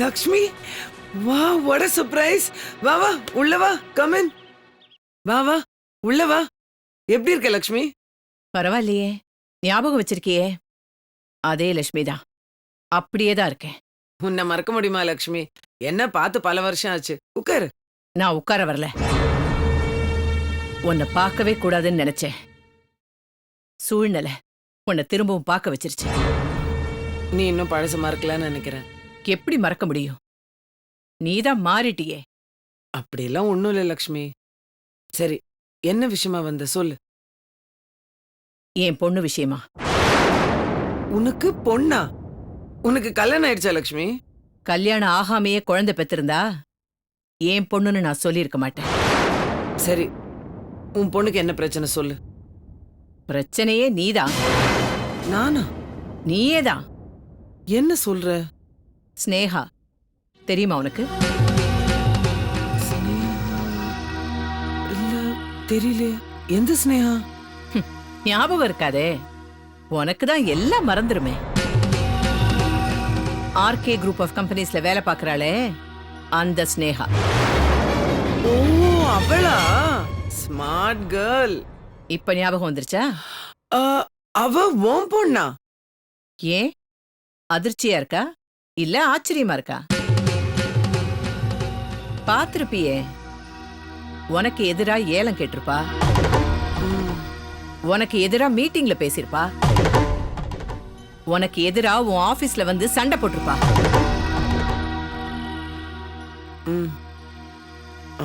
லக்ஷ்மி, வா, what a surprise. வா வா, உள்ள வா, கம் இன். வா வா, உள்ள வா. எப்படி இருக்க லக்ஷ்மி? பரவாயில்லையே, ஞாபகம் வச்சிருக்கியே. அதே லட்சுமி தான், அப்படியே தான் இருக்கேன். உன்னை மறக்க முடியுமா லக்ஷ்மி? என்ன பார்த்து பல வருஷம் ஆச்சு. உட்காரு. நான் உட்கார வரல, உன்னை பார்க்கவே கூடாதுன்னு நினைச்சேன். சூழ்நிலை உன்னை திரும்பவும் பார்க்க வச்சிருச்சு. நீ இன்னும் பழசு மறக்கலன்னு நினைக்கிறேன். எப்படி மறக்க முடியும்? நீதான் மாறிட்டியே. அப்படியெல்லாம் ஒண்ணும் இல்லை லக்ஷ்மி. சரி, என்ன விஷயமா வந்த சொல்லு. என் பொண்ணு விஷயமா. உனக்கு பொண்ணா? உனக்கு கல்யாணம் ஆயிடுச்சா லக்ஷ்மி? கல்யாணம் ஆகாமையே குழந்தை பெற்றிருந்தா என் பொண்ணுன்னு நான் சொல்லியிருக்க மாட்டேன். சரி, உன் பொண்ணுக்கு என்ன பிரச்சனை சொல்லு. பிரச்சனையே நீதான். நானா? நீயேதான். என்ன சொல்ற? ஸ்னேகா தெரியுமா உனக்கு? இல்ல, தெரியல. எந்த ஸ்னேகா? ஞாபகம் இருக்காதே, உனக்கு தான் எல்லாம் மறந்துருமே. ஆர்கே குரூப் ஆஃப் கம்பெனிஸ்ல வேலை பார்க்கறாளே, அந்த ஸ்னேகா. ஓ, அவளா? Smart girl. இப்ப ஞாபகம் வந்துருச்சா? அவ உன் பொண்ணா? ஏன் அதிர்ச்சியா இருக்கா இல்ல ஆச்சரியமா இருக்கா? பாத்திருப்பியே, உனக்கு எதிரா ஏலம் கேட்டிருப்பா, உனக்கு எதிரா மீட்டிங்ல பேசிருப்பா, உனக்கு எதிரா உன் ஆபீஸ்ல வந்து சண்டை போட்டிருப்பா.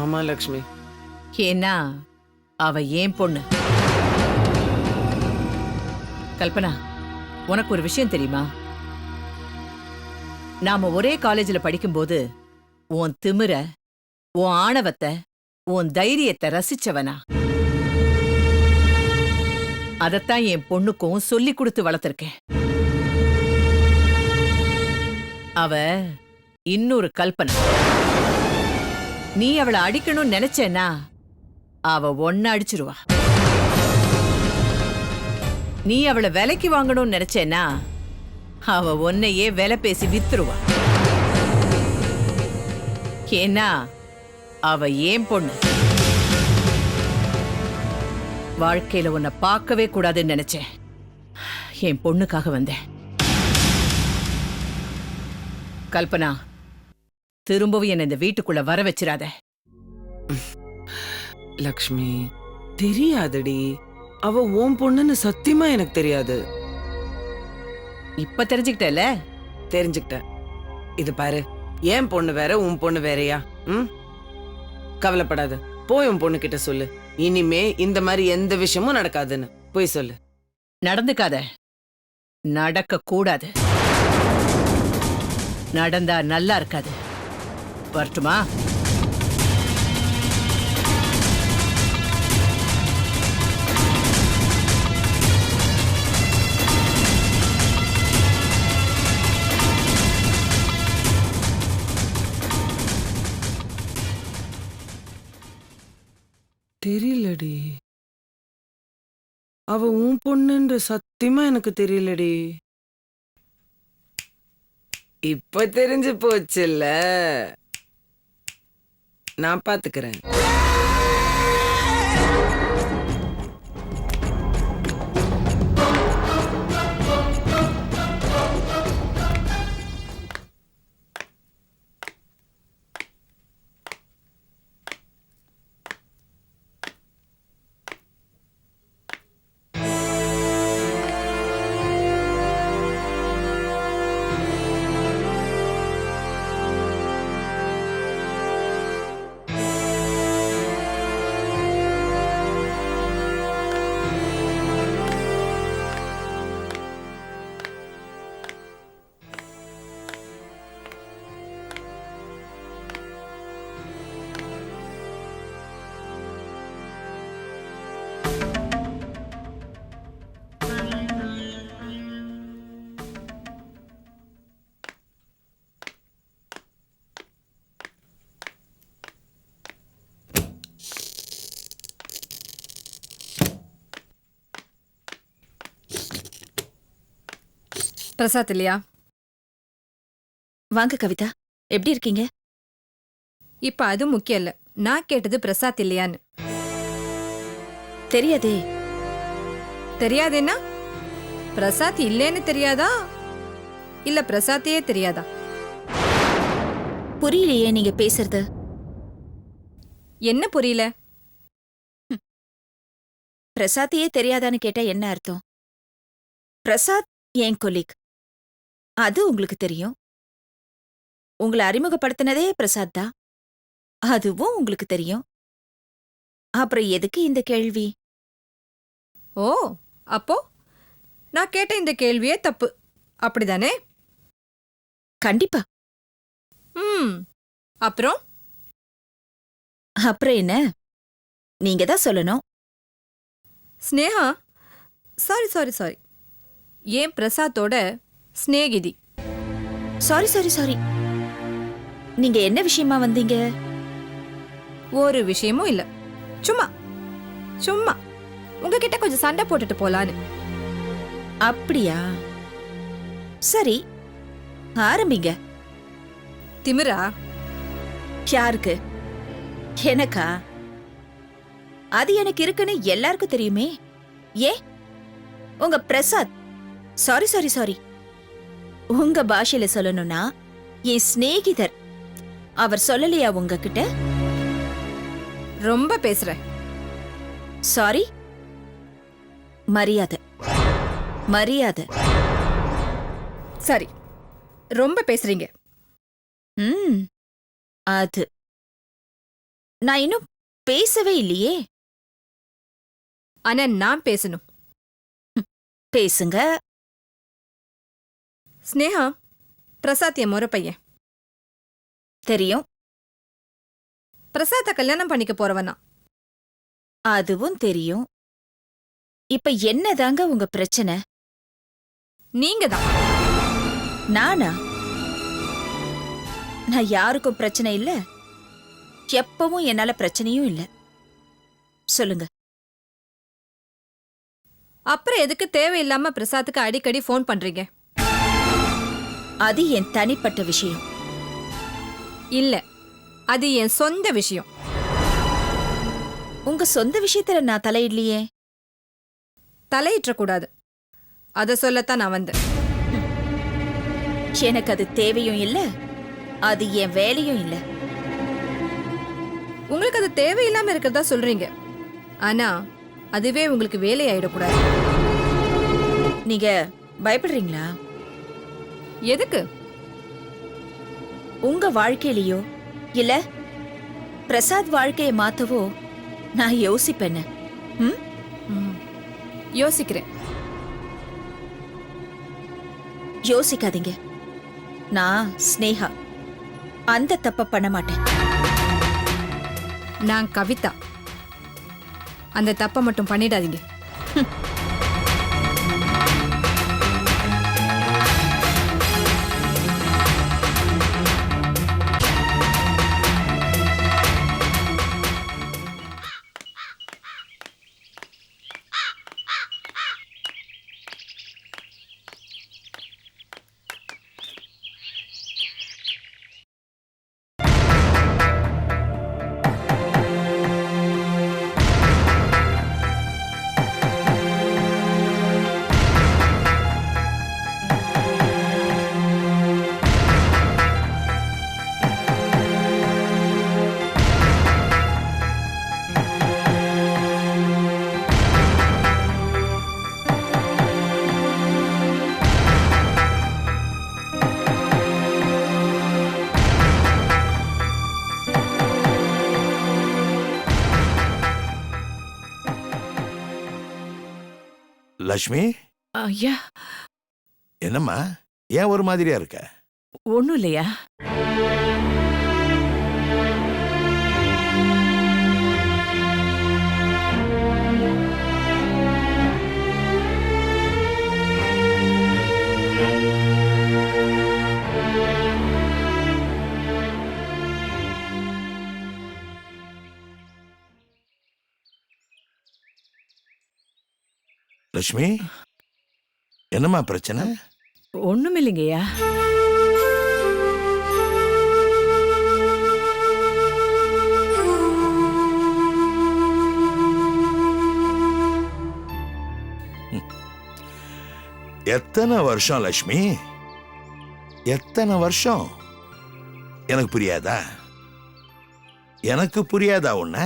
ஆமா லக்ஷ்மி. ஏன்னா அவ ஏன் பொண்ணு. கல்பனா, உனக்கு ஒரு விஷயம் தெரியுமா? நாம ஒரே காலேஜ்ல படிக்கும்போது உன் திமிர, உன் ஆணவத்தை, உன் தைரியத்தை ரசிச்சவனா. அதத்தான் என் பொண்ணுக்கும் சொல்லி கொடுத்து வளர்த்திருக்கேன். அவ இன்னொரு கல்பனை. நீ அவளை அடிக்கணும்னு நினைச்சேன்னா அவ ஒன்ன அடிச்சிருவா. நீ அவளை விலைக்கு வாங்கணும்னு நினைச்சேன்னா அவ ஒன்னையே விலை பேசி வித்துருவா. ஏன்னா அவ ஏன் பொண்ணு. வாழ்க்கையில உன்னை பார்க்கவே கூடாதுன்னு நினைச்சேன். என் பொண்ணுக்காக வந்தேன். கல்பனா, திரும்பவும் என்ன இந்த வீட்டுக்குள்ள வர வச்சிராத. லக்ஷ்மி, தெரியாதடி. அவ உன் பொண்ணுன்னு சத்தியமா எனக்கு தெரியாது. இப்ப தெரிஞ்சுக்கிட்டல? தெரிஞ்சுக்கிட்டேன். இது பாரு, என் பொண்ணு வேற உன் பொண்ணு வேறயா? கவலைப்படாத. போய் உன் பொண்ணு கிட்ட சொல்லு, இனிமே இந்த மாதிரி எந்த விஷயமும் நடக்காதுன்னு போய் சொல்லு. நடந்துக்காத, நடக்க கூடாது. நடந்தா நல்லா இருக்காது. வரட்டுமா? தெரியலடி. அவ உன் பொண்ணுன்ற சத்தியமா எனக்கு தெரியலடி. இப்ப தெரிஞ்சு போச்சுல்ல. நான் பாத்துக்கிறேன். பிரசாத் இல்லையா? வாங்க கவிதா. எப்படி இருக்கீங்க? இப்ப அது முக்கியம் இல்ல. நான் கேட்டது பிரசாத் இல்லையான்னு. தெரியாதே. தெரியாதேன்னா பிரசாத் இல்லைன்னு தெரியாதா இல்ல பிரசாத்தையே தெரியாதா? புரியலையே நீங்க பேசுறது. என்ன புரியல? பிரசாத்தையே தெரியாதான்னு கேட்டா என்ன அர்த்தம்? பிரசாத் என் கொலீக். அது உங்களுக்கு தெரியும். உங்களை அறிமுகப்படுத்தினதே பிரசாத் தான். அதுவும் உங்களுக்கு தெரியும். அப்புறம் எதுக்கு இந்த கேள்வி? ஓ, அப்போ நான் கேட்ட இந்த கேள்வியே தப்பு அப்படிதானே? கண்டிப்பா. அப்புறம் அப்புறம் என்ன? நீங்க தான் சொல்லணும். ஸ்னேகா, சாரி சாரி சாரி, ஏன் பிரசாத்தோட ஸ்நேகிதி. Sorry sorry sorry. நீங்க என்ன விஷயமா வந்தீங்க? ஒரு விஷயமும் இல்ல, சும்மா சும்மா உங்ககிட்ட கொஞ்சம் சண்டை போட்டுட்டு போலான்னு. அப்படியா? சரி, ஆரம்பிங்க. திமிரா? யாருக்கு? எனக்கா? அது எனக்கு இருக்குன்னு எல்லாருக்கும் தெரியுமே. ஏன் உங்க பிரசாத், சாரி சாரி சாரி, உங்க பாஷையில சொல்லணும்னா என் சிநேகிதர், அவர் சொல்லலையா உங்ககிட்ட? ரொம்ப பேசுற. சாரி, மரியாதை மரியாதை. சரி, ரொம்ப பேசுறீங்க. அது நான் இன்னும் பேசவே இல்லையே. ஆனா நான் பேசணும். பேசுங்க. ஸ்னேகா, பிரசாத் என் முறை பையன். தெரியும். பிரசாத்த கல்யாணம் பண்ணிக்க போறவனா? அதுவும் தெரியும். இப்ப என்னதாங்க உங்க பிரச்சனை? நீங்க தான். நானா? நான் யாருக்கும் பிரச்சனை இல்ல, எப்பவும் என்னால பிரச்சனையும் இல்ல. சொல்லுங்க. அப்புறம் எதுக்கு தேவையில்லாம பிரசாத்துக்கு அடிக்கடி ஃபோன் பண்றீங்க? அது என் தனிப்பட்ட விஷயம். இல்ல, அது என் சொந்த விஷயம். உங்க சொந்த விஷயத்துல நான் தலையிடலையே. தலையிட்ட கூடாது, அத சொல்லத்தான் நான் வந்தேன். எனக்கு அது தேவையும் இல்ல, அது என் வேலையும் இல்ல. உங்களுக்கு அது தேவையில்லாம இருக்கிறதா சொல்றீங்க, ஆனா அதுவே உங்களுக்கு வேலை ஆயிடக்கூடாது. நீங்க பயப்படுறீங்களா? எதுக்கு? உங்க வாழ்க்கையிலயோ இல்ல பிரசாத் வாழ்க்கையை மாத்தவோ நான் யோசிப்பேன்னு. யோசிக்கிறேன். யோசிக்காதீங்க. நான் ஸ்னேகா, அந்த தப்ப பண்ண மாட்டேன். நான் கவிதா, அந்த தப்ப மட்டும் பண்ணிடாதீங்க. லட்சுமி, ஐயா, என்னம்மா ஏன் ஒரு மாதிரியா இருக்க? ஒண்ணும் இல்லையா? லட்சுமி, என்னம்மா பிரச்சனை? ஒண்ணும் இல்லைங்கய்யா. எத்தனை வருஷம் லட்சுமி, எத்தனை வருஷம்? எனக்கு புரியாதா? எனக்கு புரியாதா உன்ன?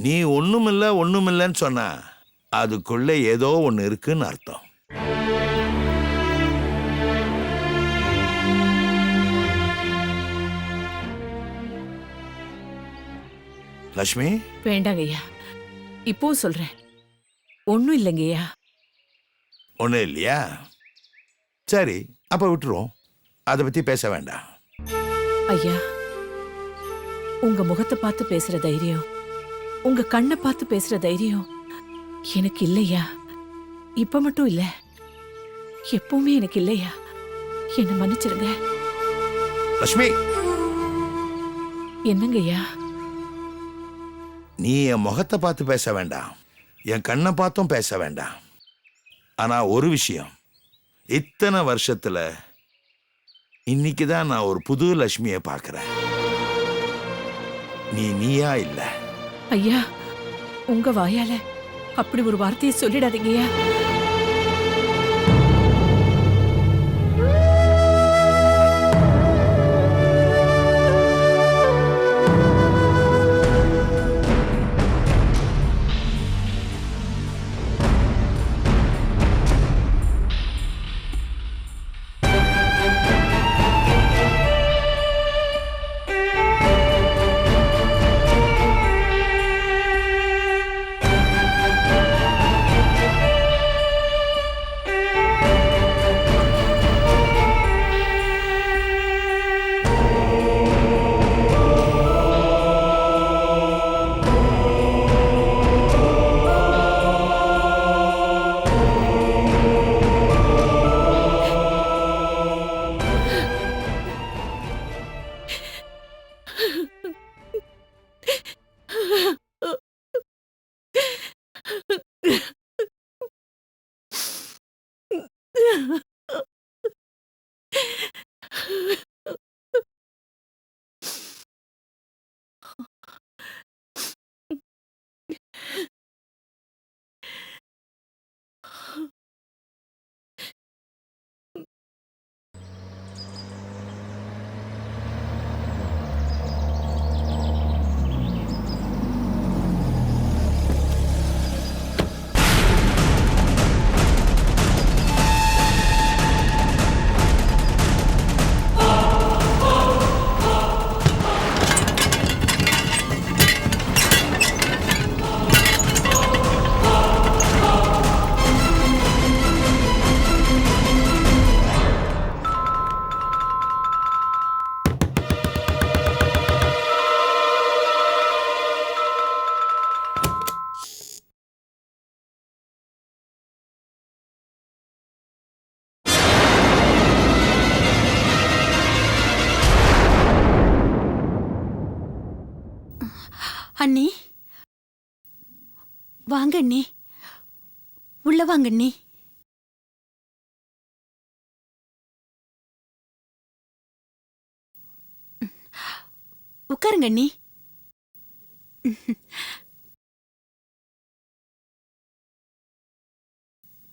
நீ ஒண்ணுமில்லன்னு சொன்னா அதுக்குள்ள ஏதோ ஒண்ணு இருக்குன்னு அர்த்தம். லட்சுமி, வேண்டாங்கய்யா, இப்பவும் சொல்றேன், ஒண்ணும் இல்லைங்கய்யா. ஒண்ணும் இல்லையா? சரி, அப்ப விட்டுருவோம், அதை பத்தி பேச வேண்டாம். ஐயா, உங்க முகத்தை பார்த்து பேசுற தைரியம், உங்க கண்ணை பார்த்து பேசுற தைரியம் எனக்கு இல்லையா. இப்ப மட்டும் இல்ல, எப்பவுமே எனக்கு இல்லையா. என்ன மன்னிச்சிருங்க. லட்சுமி, என்னங்கய்யா? நீ என் முகத்தை பார்த்து பேச வேண்டாம், என் கண்ணை பார்த்தும் பேச வேண்டாம். ஆனா ஒரு விஷயம், இத்தனை வருஷத்துல இன்னைக்குதான் நான் ஒரு புது லட்சுமியை பார்க்கிறேன். நீயா இல்ல. ஐயா, உங்க வாயால அப்படி ஒரு வார்த்தையை சொல்லிடாதீங்கய்யா. அண்ணி, வாங்க அண்ணி, உள்ள வாங்க அண்ணி. உட்காருங்க அண்ணி.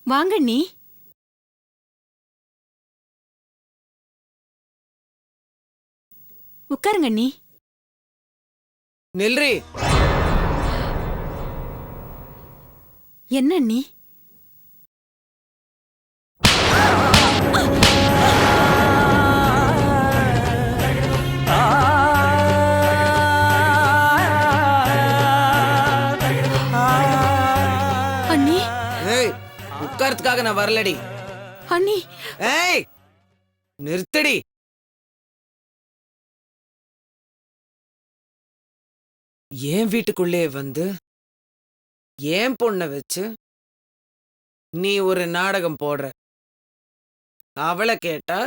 வாங்க அண்ணி. உட்காருங்க அண்ணி. நில்றி. என்ன அண்ணி? அண்ணி. ஏய், உட்கார்றதுக்காக நான் வரலடி. அண்ணி. ஏய், நிறுத்தடி. ஏன் வீட்டுக்குள்ளே வந்து ஏன் பொண்ண வச்சு நீ ஒரு நாடகம் போடுற. அவளை கேட்டா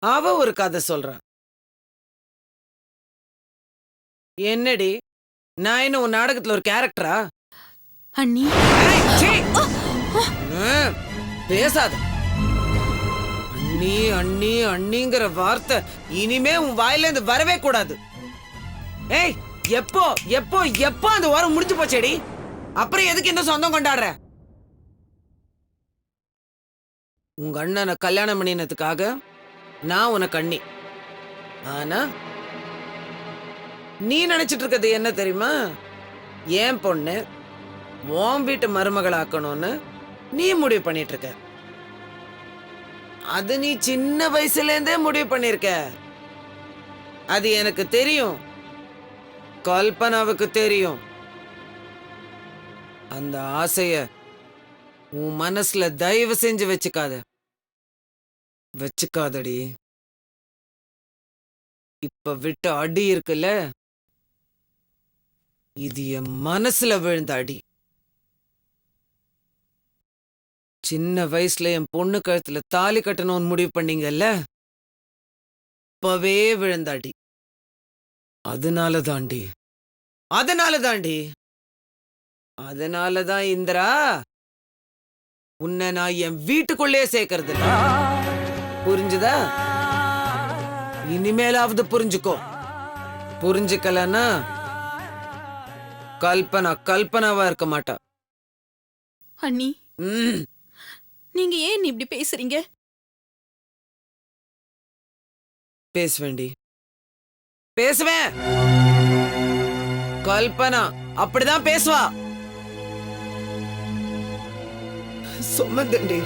அவ ஒரு கதை சொல்றான். என்னடி, நான் என்ன உன் நாடகத்துல ஒரு கேரக்டரா? அண்ணி. பேசாத. அண்ணி அண்ணி அண்ணிங்கிற வார்த்தை இனிமே உன் வாயில இருந்து வரவே கூடாது. ஏய், எப்போ எப்போ எப்போ அந்த வாரம் முடிஞ்சு போச்சேடி. அப்புறம் எதுக்கு இந்த சொந்தம் கொண்டாடுற? உங்க அண்ணனை கல்யாணம் பண்ணினதுக்காக நான் உனக்கு அண்ணி. ஆனா நீ நினைச்சிட்டு இருக்கிறது என்ன தெரியுமா? ஏன் பொண்ணு உன் வீட்டு மருமகளாக்கணும்னு நீ முடிவு பண்ணிட்டு இருக்க. அது நீ சின்ன வயசுல இருந்தே முடிவு பண்ணிருக்க. அது எனக்கு தெரியும், கல்பனாவுக்கு தெரியும். அந்த ஆசைய உன் மனசுல தயவு செஞ்சு வச்சுக்காதடி. இப்ப விட்ட அடி இருக்குல்ல, இது என் மனசுல விழுந்த அடி. சின்ன வயசுல என் பொண்ணு கழுத்துல தாலி கட்டணும்னு முடிவு பண்ணீங்கல்ல, இப்பவே விழுந்த அடி. அதனாலதான் இந்திரா உன்னை நான் என் வீட்டுக்குள்ளே சேர்க்கறது இல்ல. புரிஞ்சுதா? இனிமேலாவது புரிஞ்சுக்கோ. புரிஞ்சுக்கலன்னா கல்பனாவா இருக்க மாட்டா. அண்ணி, நீங்க ஏன் இப்படி பேசுறீங்க? பேசுவேன். கல்பனா அப்படிதான் பேசுவா. சுமந்தண்டி,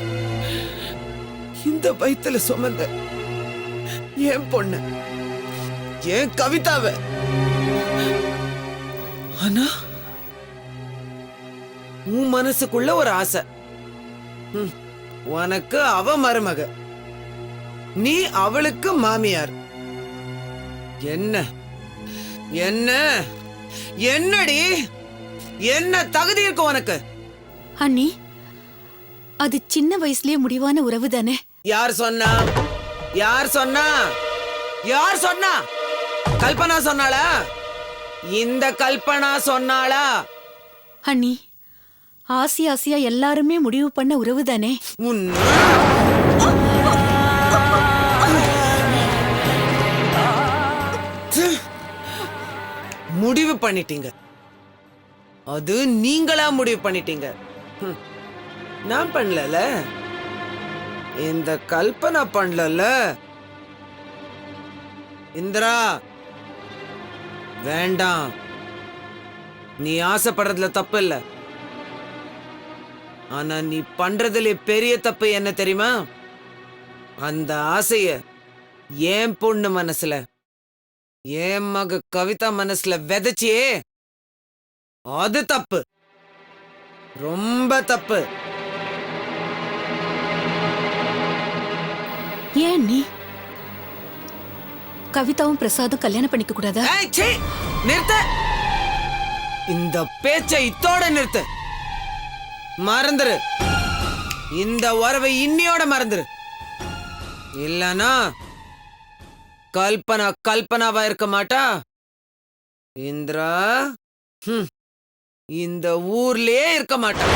இந்த வயித்துல சுமந்த என் பொண்ணு, என் கவிதாவ. ஆனா உன் மனசுக்குள்ள ஒரு ஆசை. உனக்கு அவ மருமக, நீ அவளுக்கு மாமியார். என்ன என்ன என்னடி, என்ன தகுதி இருக்கு உனக்கு? அண்ணி, அது சின்ன வயசுலயே முடிவான உறவு தானே. யார் சொன்னா? கல்பனா சொன்னாளா? இந்த கல்பனா சொன்னாளா? அண்ணி, ஆசையா எல்லாருமே முடிவு பண்ண உறவு தானே. முடிவு பண்ணிட்டீங்க. அது நீங்களா முடிவு பண்ணிட்டீங்க. நான் பண்ணல, இந்த கல்பனா பண்ணல. இந்திரா வேண்டாம். நீ ஆசைப்படுறதுல தப்பு இல்ல. ஆனா நீ பண்றதுல பெரிய தப்பு என்ன தெரியுமா? அந்த ஆசைய ஏன் பொண்ணு மனசுல, என் மக கவிதா மனசுல விதைச்சியே, அது தப்பு, ரொம்ப தப்பு. ஏன் நீ கவிதாவும் பிரசாதும் கல்யாணம் பண்ணிக்க கூடாதா? நிறுத்த. இந்த பேச்சை இத்தோட நிறுத்து. மறந்துரு. இந்த உறவை இன்னியோட மறந்துரு. இல்லனா கல்பனாவா இருக்க மாட்டா. இந்திரா இந்த ஊர்லயே இருக்க மாட்டா.